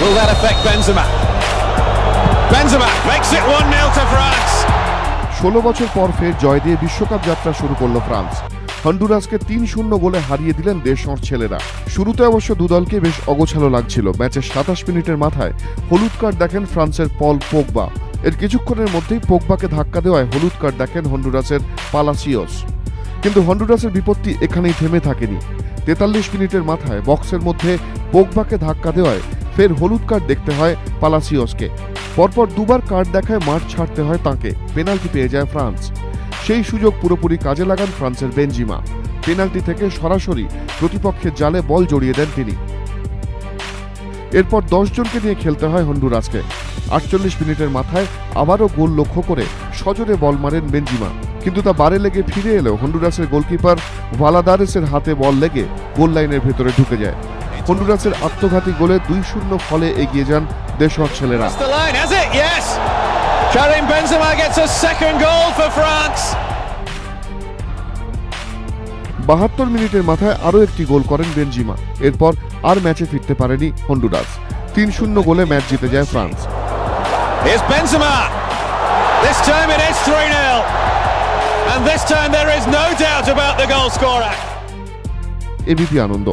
Will that affect Benzema? Benzema makes it 1-0 to France. 16 বছর পর ফের জয় দিয়ে বিশ্বকাপ যাত্রা শুরু করল ফ্রান্স। হন্ডুরাসকে 3-0 গোলে হারিয়ে দিলেন দেশর ছেলেরা। শুরুতে অবশ্য দুদলকে বেশ অগোছালো লাগছিল। ম্যাচের 27 মিনিটের মাথায় হলুদ কার্ড দেখেন ফ্রান্সের পল পোগবা। এর কিছুক্ষণের মধ্যেই পোগবাকে ধাক্কা দেওয়ায় হলুদ কার্ড দেখেন হন্ডুরাসের পালাসিওস। কিন্তু হন্ডুরাসের বিপত্তি এখানেই থেমে থাকেনি। 43 মিনিটের মাথায় বক্সের মধ্যে পোগবাকে ধাক্কা দেওয়ায় ফের হলুদ কার্ড দেখতে হয় পালাসিওসকে। পরপর দুবার কার্ড দেখায় মাঠ ছাড়তে হয় তাঁকে। পেনাল্টি পেয়ে যায় ফ্রান্স। সেই সুযোগ পুরোপুরি কাজে লাগান ফ্রান্সের বেনজিমা। পেনাল্টি থেকে সরাসরি প্রতিপক্ষের জালে বল জড়িয়ে দেন তিনি। এরপর 10 জনকে নিয়ে খেলতে হয় হন্ডুরাসকে। 48 মিনিটের মাথায় আবারও গোল লক্ষ্য করে সজোরে বল মারেন বেনজিমা, কিন্তু তা বারে লেগে ফিরে এলেও হন্ডুরাসের গোলকিপার ভালাদারেসের হাতে বল লেগে গোল লাইনের ভেতরে ঢুকে যায়। হন্ডুরাসের আত্মঘাতী গোলে 2-0 ফলে এগিয়ে যান দেশর ছেলেরা। Karim Benzema gets a second goal for France. 72 মিনিটের মাথায় আরও একটি গোল করেন বেনজিমা। এরপর আর ম্যাচে ফিরতে পারেনি হন্ডুরাস। 3-0 গোলে ম্যাচ জিতে যায় France. Here's Benzema. This time it is 3-0. And this time there is no doubt about the goal scorer. ABP Ananda.